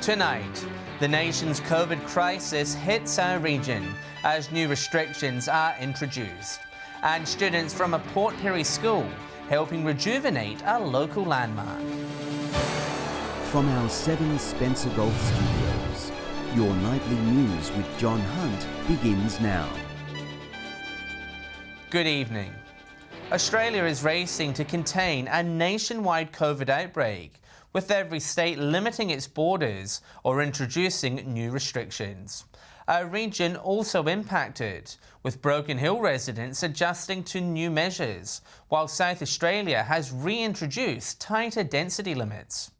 Tonight, the nation's COVID crisis hits our region as new restrictions are introduced, and students from a Port Pirie school helping rejuvenate a local landmark. From our 7 Spencer Golf Studios, your nightly news with John Hunt begins now. Good evening. Australia is racing to contain a nationwide COVID outbreak, with every state limiting its borders or introducing new restrictions. Our region also impacted, with Broken Hill residents adjusting to new measures, while South Australia has reintroduced tighter density limits.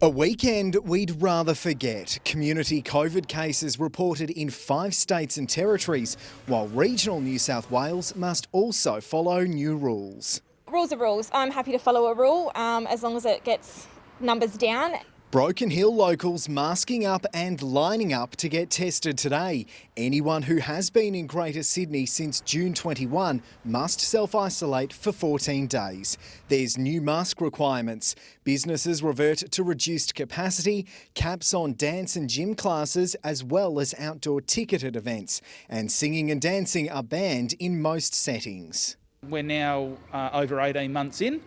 A weekend we'd rather forget. Community COVID cases reported in 5 states and territories, while regional New South Wales must also follow new rules. Rules are rules. I'm happy to follow a rule as long as it gets numbers down. Broken Hill locals masking up and lining up to get tested today. Anyone who has been in Greater Sydney since June 21 must self-isolate for 14 days. There's new mask requirements. Businesses revert to reduced capacity, caps on dance and gym classes, as well as outdoor ticketed events. And singing and dancing are banned in most settings. We're now over 18 months in.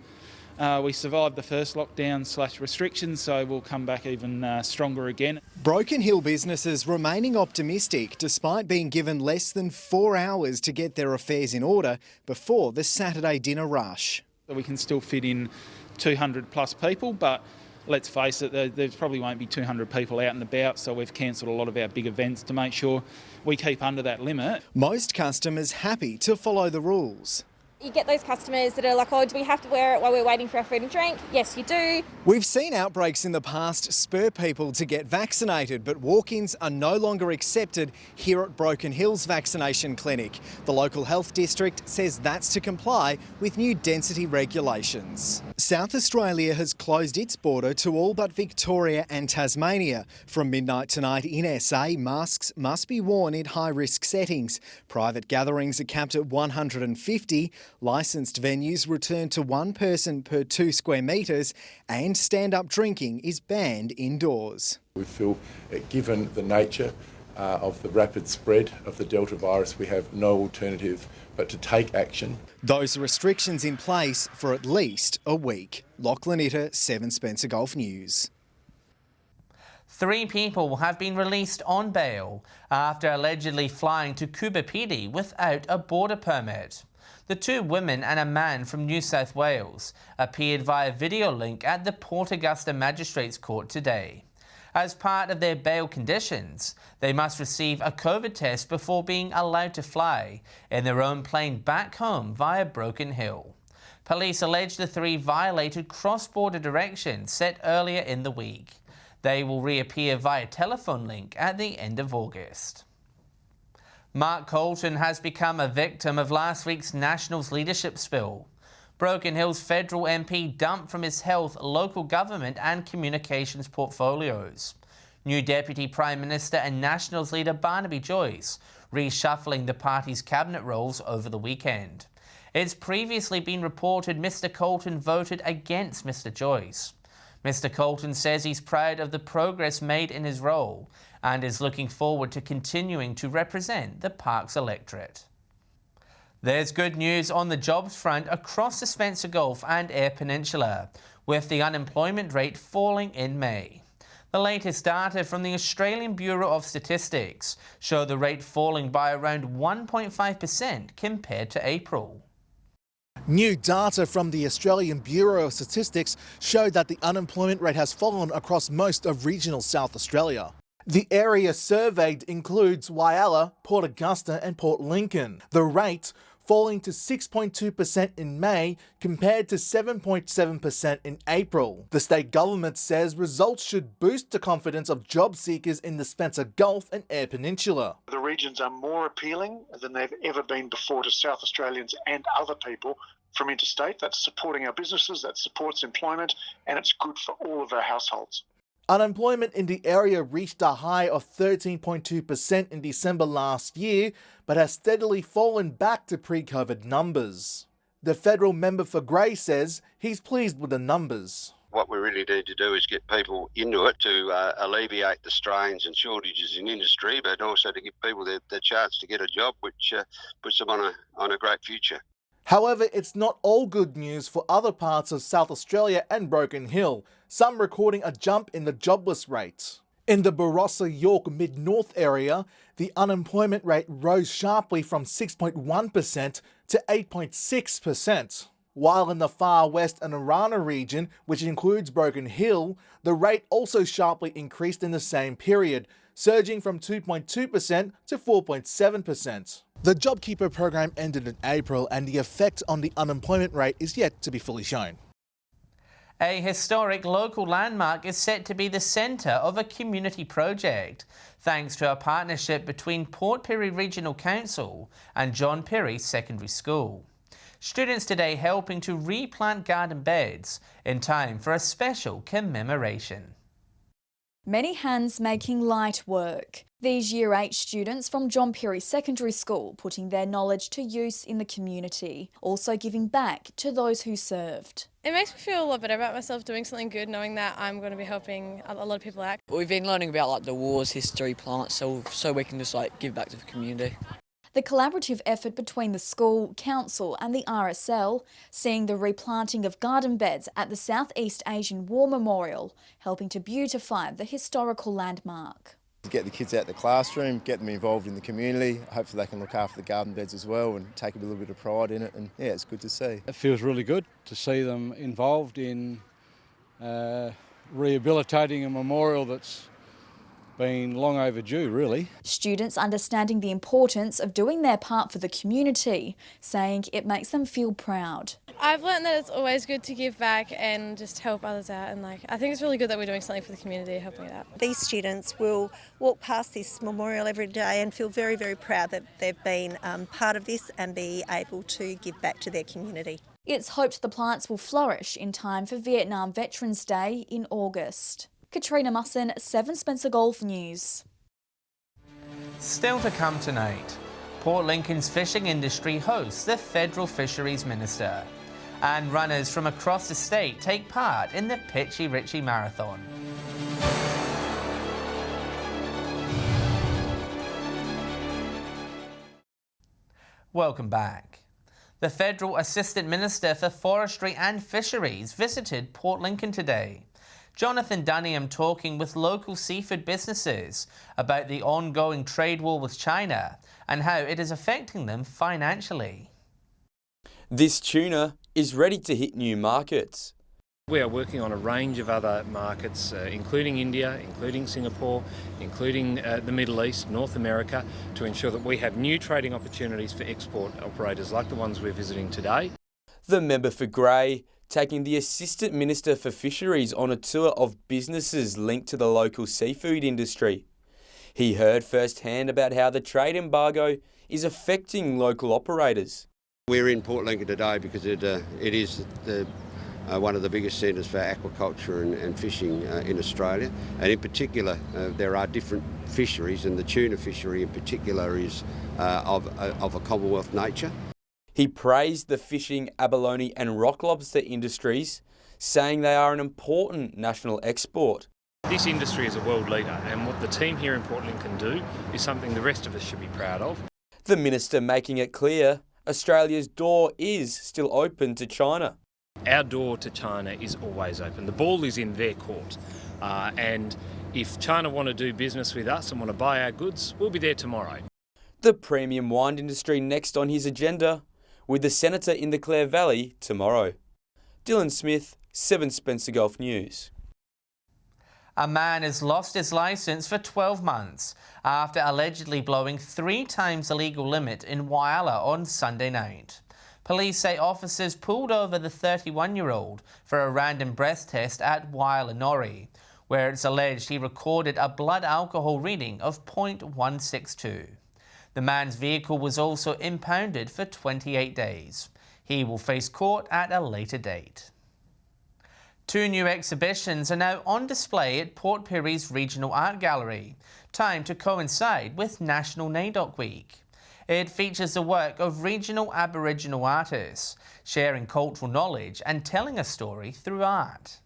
We survived the first lockdown/restrictions, so we'll come back even stronger again. Broken Hill businesses remaining optimistic despite being given less than 4 hours to get their affairs in order before the Saturday dinner rush. So we can still fit in 200 plus people, but let's face it, there probably won't be 200 people out and about, so we've cancelled a lot of our big events to make sure we keep under that limit. Most customers happy to follow the rules. You get those customers that are like, oh, do we have to wear it while we're waiting for our food and drink? Yes, you do. We've seen outbreaks in the past spur people to get vaccinated, but walk-ins are no longer accepted here at Broken Hill's vaccination clinic. The local health district says that's to comply with new density regulations. South Australia has closed its border to all but Victoria and Tasmania. From midnight tonight in SA, masks must be worn in high-risk settings. Private gatherings are capped at 150. Licensed venues return to 1 person per 2 square metres, and stand-up drinking is banned indoors. We feel, given the nature of the rapid spread of the Delta virus, we have no alternative but to take action. Those restrictions in place for at least a week. Lachlan Itter, 7 Spencer Golf News. 3 people have been released on bail after allegedly flying to Cuba Pedy without a border permit. The 2 women and a man from New South Wales appeared via video link at the Port Augusta Magistrates Court today. As part of their bail conditions, they must receive a COVID test before being allowed to fly in their own plane back home via Broken Hill. Police allege the 3 violated cross-border directions set earlier in the week. They will reappear via telephone link at the end of August. Mark Colton has become a victim of last week's Nationals leadership spill. Broken Hill's federal MP dumped from his health, local government and communications portfolios. New Deputy Prime Minister and Nationals leader Barnaby Joyce reshuffling the party's cabinet roles over the weekend. It's previously been reported Mr. Colton voted against Mr. Joyce. Mr. Colton says he's proud of the progress made in his role and is looking forward to continuing to represent the Parkes electorate. There's good news on the jobs front across the Spencer Gulf and Eyre Peninsula, with the unemployment rate falling in May. The latest data from the Australian Bureau of Statistics show the rate falling by around 1.5% compared to April. New data from the Australian Bureau of Statistics showed that the unemployment rate has fallen across most of regional South Australia. The area surveyed includes Whyalla, Port Augusta and Port Lincoln. The rate falling to 6.2% in May compared to 7.7% in April. The state government says results should boost the confidence of job seekers in the Spencer Gulf and Eyre Peninsula. The regions are more appealing than they've ever been before to South Australians and other people from interstate. That's supporting our businesses, that supports employment, and it's good for all of our households. Unemployment in the area reached a high of 13.2% in December last year, but has steadily fallen back to pre-COVID numbers. The federal member for Grey says he's pleased with the numbers. What we really need to do is get people into it to alleviate the strains and shortages in industry, but also to give people the chance to get a job, which puts them on a great future. However, it's not all good news for other parts of South Australia and Broken Hill, some recording a jump in the jobless rate. In the Barossa York Mid-North area, the unemployment rate rose sharply from 6.1% to 8.6%. While in the far west and Arana region, which includes Broken Hill, the rate also sharply increased in the same period, surging from 2.2% to 4.7%. The JobKeeper program ended in April, and the effect on the unemployment rate is yet to be fully shown. A historic local landmark is set to be the centre of a community project, thanks to a partnership between Port Pirie Regional Council and John Perry Secondary School. Students today helping to replant garden beds in time for a special commemoration. Many hands making light work. These Year 8 students from John Perry Secondary School putting their knowledge to use in the community, also giving back to those who served. It makes me feel a lot better about myself doing something good, knowing that I'm going to be helping a lot of people out. We've been learning about like the wars, history, plants, so we can just like give back to the community. The collaborative effort between the school, council and the RSL, seeing the replanting of garden beds at the Southeast Asian War Memorial, helping to beautify the historical landmark. Get the kids out the classroom, get them involved in the community. Hopefully they can look after the garden beds as well and take a little bit of pride in it, and yeah, it's good to see. It feels really good to see them involved in rehabilitating a memorial that's been long overdue, really. Students understanding the importance of doing their part for the community, saying it makes them feel proud. I've learned that it's always good to give back and just help others out, and I think it's really good that we're doing something for the community, helping it out. These students will walk past this memorial every day and feel very, very proud that they've been part of this and be able to give back to their community. It's hoped the plants will flourish in time for Vietnam Veterans Day in August. Katrina Musson, 7 Spencer Golf News. Still to come tonight, Port Lincoln's fishing industry hosts the Federal Fisheries Minister, and runners from across the state take part in the Peachy Ritchie Marathon. Welcome back. The Federal Assistant Minister for Forestry and Fisheries visited Port Lincoln today. Jonathan Dunniam talking with local seafood businesses about the ongoing trade war with China and how it is affecting them financially. This tuna is ready to hit new markets. We are working on a range of other markets, including India, including Singapore, including the Middle East, North America, to ensure that we have new trading opportunities for export operators like the ones we're visiting today. The member for Grey taking the Assistant Minister for Fisheries on a tour of businesses linked to the local seafood industry. He heard firsthand about how the trade embargo is affecting local operators. We're in Port Lincoln today because it is one of the biggest centres for aquaculture and fishing in Australia, and in particular there are different fisheries, and the tuna fishery in particular is of a Commonwealth nature. He praised the fishing, abalone and rock lobster industries, saying they are an important national export. This industry is a world leader, and what the team here in Port Lincoln do is something the rest of us should be proud of. The Minister making it clear Australia's door is still open to China. Our door to China is always open. The ball is in their court, and if China want to do business with us and want to buy our goods, we'll be there tomorrow. The premium wine industry next on his agenda, with the Senator in the Clare Valley tomorrow. Dylan Smith, 7 Spencer Golf News. A man has lost his licence for 12 months after allegedly blowing 3 times the legal limit in Whyalla on Sunday night. Police say officers pulled over the 31-year-old for a random breath test at Whyalla Norrie, where it's alleged he recorded a blood alcohol reading of 0.162. The man's vehicle was also impounded for 28 days. He will face court at a later date. 2 new exhibitions are now on display at Port Pirie's Regional Art Gallery, timed to coincide with National NAIDOC Week. It features the work of regional Aboriginal artists, sharing cultural knowledge and telling a story through art.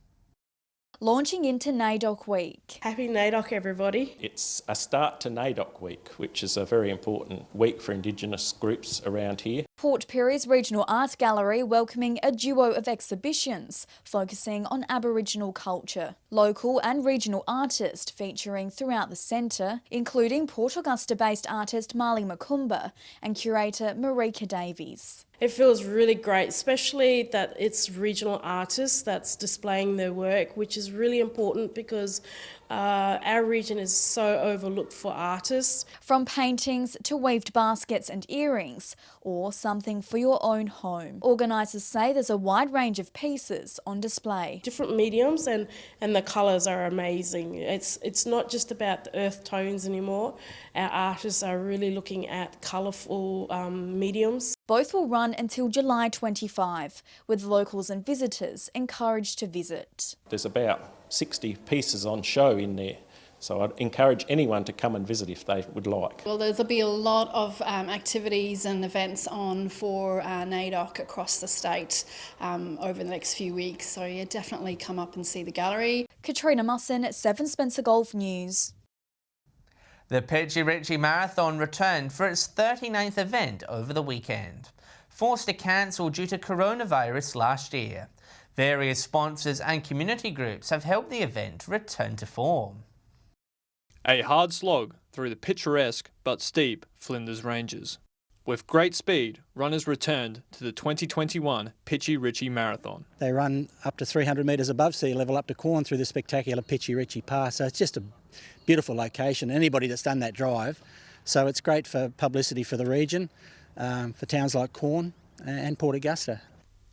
launching into NAIDOC Week. Happy NAIDOC, everybody. It's a start to NAIDOC Week, which is a very important week for Indigenous groups around here. Port Pirie's Regional Art Gallery welcoming a duo of exhibitions focusing on Aboriginal culture. Local and regional artists featuring throughout the centre, including Port Augusta-based artist Marley Macumba and curator Marika Davies. It feels really great, especially that it's regional artists that's displaying their work, which is really important because our region is so overlooked for artists. From paintings to weaved baskets and earrings, or something for your own home. Organisers say there's a wide range of pieces on display. Different mediums and the colours are amazing. It's not just about the earth tones anymore. Our artists are really looking at colourful mediums. Both will run until July 25, with locals and visitors encouraged to visit. There's about 60 pieces on show in there, so I'd encourage anyone to come and visit if they would like. Well, there'll be a lot of activities and events on for NAIDOC across the state over the next few weeks, so yeah, definitely come up and see the gallery. Katrina Musson, 7 Spencer Golf News. The Peachy Ritchie Marathon returned for its 39th event over the weekend. Forced to cancel due to coronavirus last year, various sponsors and community groups have helped the event return to form. A hard slog through the picturesque but steep Flinders Ranges. With great speed, runners returned to the 2021 Peachy Ritchie Marathon. They run up to 300 metres above sea level up to Corn through the spectacular Peachy Ritchie Pass, so it's just a beautiful location, anybody that's done that drive. So it's great for publicity for the region, for towns like Corn and Port Augusta.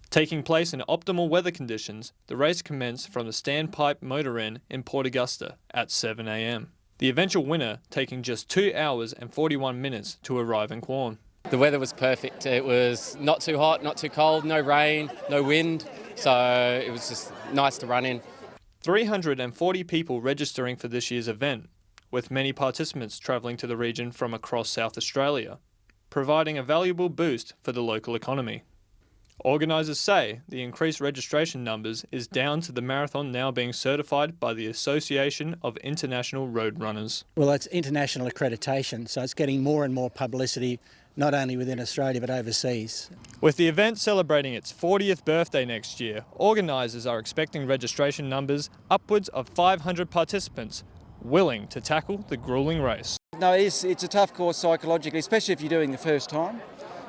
Taking place in optimal weather conditions, the race commenced from the Standpipe Motor Inn in Port Augusta at 7 a.m. The eventual winner taking just 2 hours and 41 minutes to arrive in Quorn. The weather was perfect. It was not too hot, not too cold, no rain, no wind, so it was just nice to run in. 340 people registering for this year's event, with many participants travelling to the region from across South Australia, providing a valuable boost for the local economy. Organisers say the increased registration numbers is down to the marathon now being certified by the Association of International Road Runners. Well, it's international accreditation, so it's getting more and more publicity, not only within Australia but overseas. With the event celebrating its 40th birthday next year, organisers are expecting registration numbers upwards of 500 participants willing to tackle the gruelling race. No, it's a tough course psychologically, especially if you're doing the first time,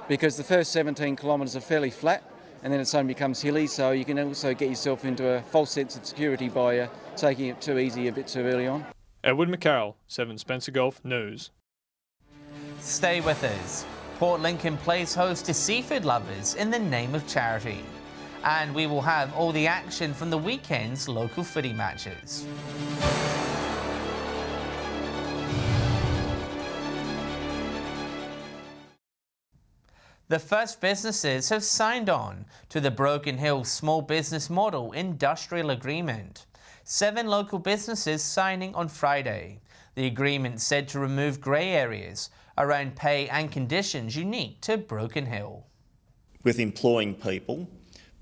because the first 17 kilometres are fairly flat and then it suddenly becomes hilly, so you can also get yourself into a false sense of security by taking it too easy a bit too early on. Edward McCarroll, 7 Spencer Golf News. Stay with us. Port Lincoln plays host to seafood lovers in the name of charity. And we will have all the action from the weekend's local footy matches. The first businesses have signed on to the Broken Hill Small Business Model Industrial Agreement. 7 local businesses signing on Friday. The agreement said to remove grey areas around pay and conditions unique to Broken Hill. With employing people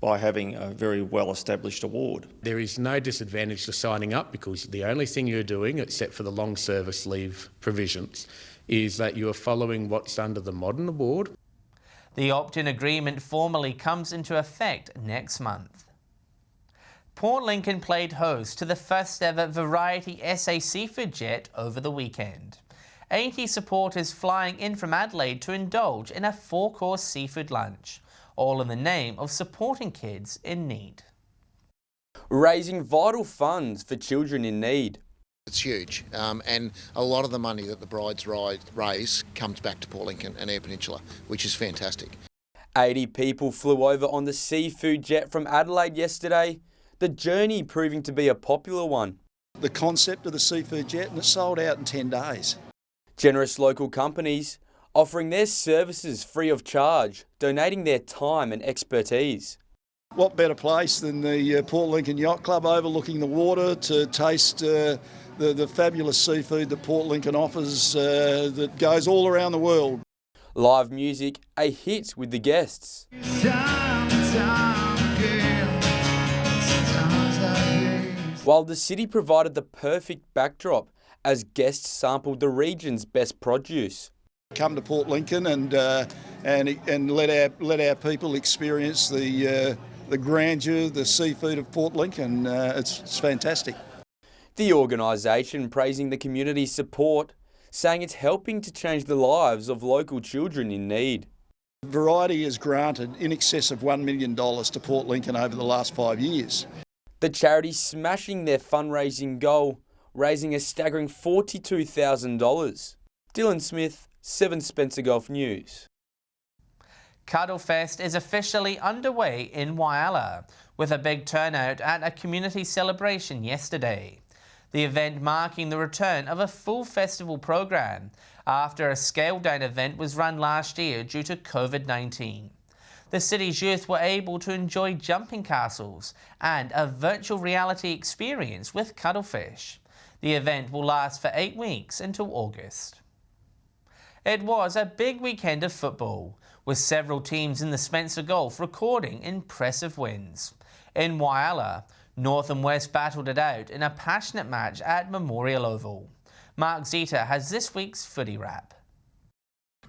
by having a very well-established award. There is no disadvantage to signing up because the only thing you're doing, except for the long service leave provisions, is that you are following what's under the modern award. The opt-in agreement formally comes into effect next month. Port Lincoln played host to the first ever Variety SA Seafood Jet over the weekend. 80 supporters flying in from Adelaide to indulge in a 4-course seafood lunch, all in the name of supporting kids in need. Raising vital funds for children in need. It's huge, and a lot of the money that the brides raise comes back to Port Lincoln and Eyre Peninsula, which is fantastic. 80 people flew over on the seafood jet from Adelaide yesterday, the journey proving to be a popular one. The concept of the seafood jet, and it sold out in 10 days. Generous local companies offering their services free of charge, donating their time and expertise. What better place than the Port Lincoln Yacht Club overlooking the water to taste the fabulous seafood that Port Lincoln offers that goes all around the world. Live music, a hit with the guests. while the city provided the perfect backdrop as guests sampled the region's best produce. Come to Port Lincoln and let our people experience the grandeur, the seafood of Port Lincoln. It's fantastic. The organisation praising the community's support, saying it's helping to change the lives of local children in need. Variety has granted in excess of $1 million to Port Lincoln over the last 5 years. The charity smashing their fundraising goal, raising a staggering $42,000. Dylan Smith, 7 Spencer Golf News. Cuddle Fest is officially underway in Whyalla, with a big turnout at a community celebration yesterday. The event marking the return of a full festival program after a scaled-down event was run last year due to COVID-19. The city's youth were able to enjoy jumping castles and a virtual reality experience with cuttlefish. The event will last for 8 weeks until August. It was a big weekend of football, with several teams in the Spencer Gulf recording impressive wins. In Whyalla, North and West battled it out in a passionate match at Memorial Oval. Mark Zeta has this week's footy wrap.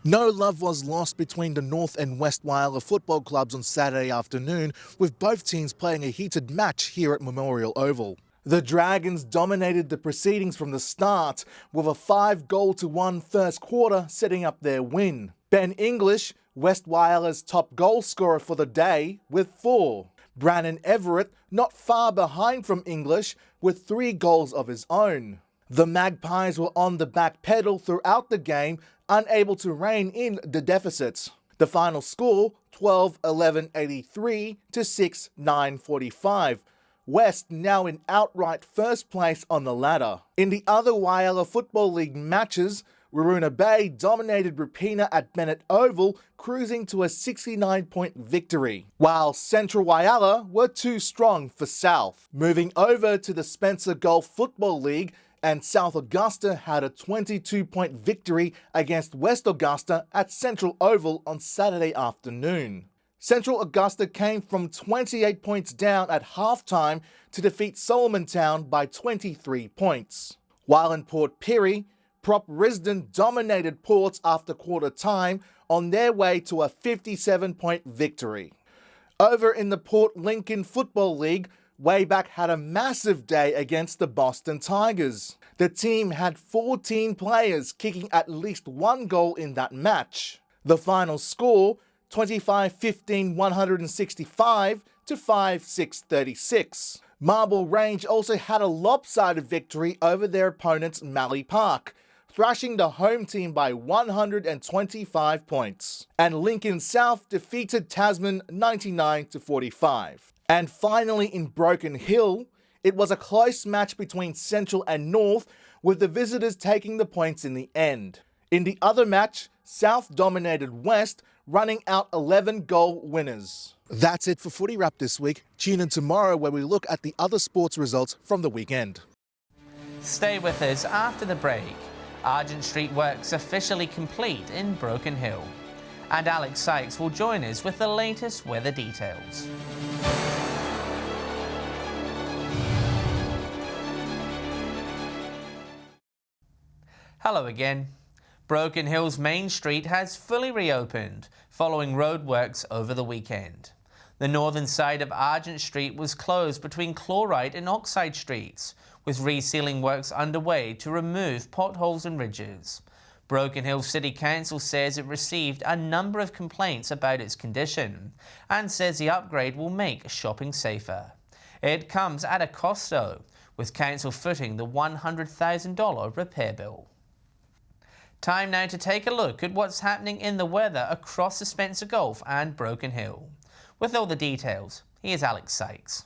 No love was lost between the North and West Whyalla football clubs on Saturday afternoon, with both teams playing a heated match here at Memorial Oval. The Dragons dominated the proceedings from the start, with a 5-1 first quarter setting up their win. Ben English, West Whyalla's top goal scorer for the day, with 4. Brandon Everett not far behind from English with 3 goals of his own. The Magpies were on the back pedal throughout the game, unable to rein in the deficits. The final score, 12-11-83 to 6-9-45. West now in outright first place on the ladder. In the other Whyalla Football League matches, Waroona Bay dominated Rapina at Bennett Oval, cruising to a 69-point victory, while Central Whyalla were too strong for South. Moving over to the Spencer Gulf Football League, and South Augusta had a 22-point victory against West Augusta at Central Oval on Saturday afternoon. Central Augusta came from 28 points down at halftime to defeat Solomon Town by 23 points. While in Port Pirie, Prop Risdon dominated Ports after quarter time on their way to a 57-point victory. Over in the Port Lincoln Football League, Wayback had a massive day against the Boston Tigers. The team had 14 players kicking at least 1 goal in that match. The final score, 25-15-165 to 5-6-36. Marble Range also had a lopsided victory over their opponents Mallee Park, thrashing the home team by 125 points. And Lincoln South defeated Tasman 99-45. And finally in Broken Hill, it was a close match between Central and North, with the visitors taking the points in the end. In the other match, South dominated West, running out 11 goal winners. That's it for Footy Wrap this week. Tune in tomorrow where we look at the other sports results from the weekend. Stay with us after the break. Argent Street works officially complete in Broken Hill. And Alex Sykes will join us with the latest weather details. Hello again. Broken Hill's Main Street has fully reopened following roadworks over the weekend. The northern side of Argent Street was closed between Chloride and Oxide Streets, with resealing works underway to remove potholes and ridges. Broken Hill City Council says it received a number of complaints about its condition and says the upgrade will make shopping safer. It comes at a cost though, with Council footing the $100,000 repair bill. Time now to take a look at what's happening in the weather across the Spencer Gulf and Broken Hill. With all the details, here's Alex Sykes.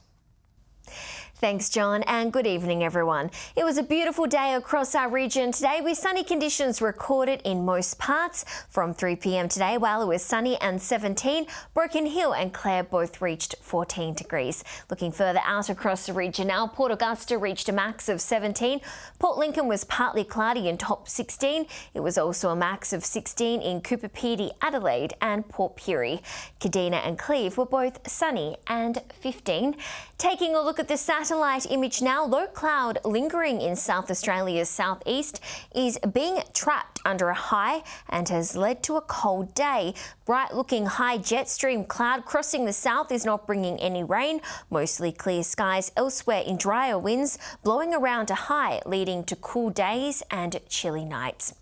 Thanks, John, and good evening, everyone. It was a beautiful day across our region today with sunny conditions recorded in most parts. From 3 p.m. today, while it was sunny and 17, Broken Hill and Clare both reached 14 degrees. Looking further out across the region now, Port Augusta reached a max of 17. Port Lincoln was partly cloudy and topped 16. It was also a max of 16 in Cooper Pedy, Adelaide and Port Pirie. Kadina and Cleve were both sunny and 15. Taking a look at the Saturday satellite image now. Low cloud lingering in South Australia's southeast is being trapped under a high and has led to a cold day. Bright-looking high jet stream cloud crossing the south is not bringing any rain. Mostly clear skies elsewhere in drier winds blowing around a high, leading to cool days and chilly nights.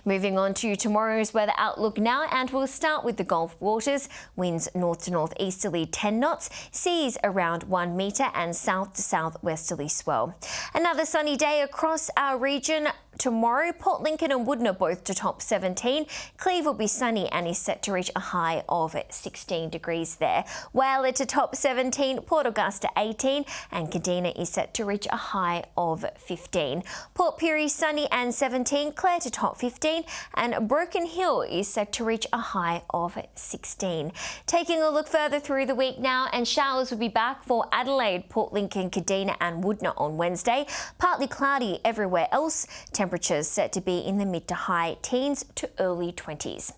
Moving on to tomorrow's weather outlook now, and we'll start with the Gulf waters. Winds north to northeasterly 10 knots, seas around 1 metre and south to southwesterly swell. Another sunny day across our region. Tomorrow, Port Lincoln and Woodner both to top 17. Cleve will be sunny and is set to reach a high of 16 degrees there. Whyalla to top 17, Port Augusta 18 and Kadina is set to reach a high of 15. Port Pirie sunny and 17, Clare to top 15 and Broken Hill is set to reach a high of 16. Taking a look further through the week now, and showers will be back for Adelaide, Port Lincoln, Kadina and Woodner on Wednesday. Partly cloudy everywhere else. Temperatures set to be in the mid to high teens to early 20s.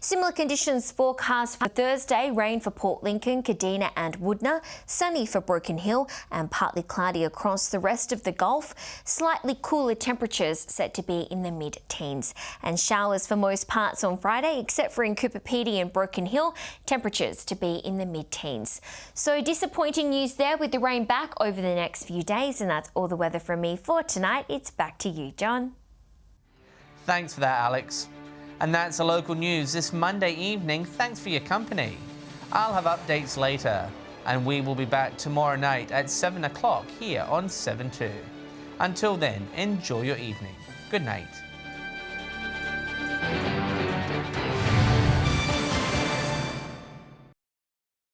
Similar conditions forecast for Thursday. Rain for Port Lincoln, Kadina and Woodner. Sunny for Broken Hill and partly cloudy across the rest of the Gulf. Slightly cooler temperatures set to be in the mid-teens. And showers for most parts on Friday, except for in Cooper Pedy and Broken Hill. Temperatures to be in the mid-teens. So disappointing news there with the rain back over the next few days. And that's all the weather from me for tonight. It's back to you, John. Thanks for that, Alex. And that's the local news this Monday evening. Thanks for your company. I'll have updates later, and we will be back tomorrow night at 7 o'clock here on 7/2. Until then, enjoy your evening. Good night.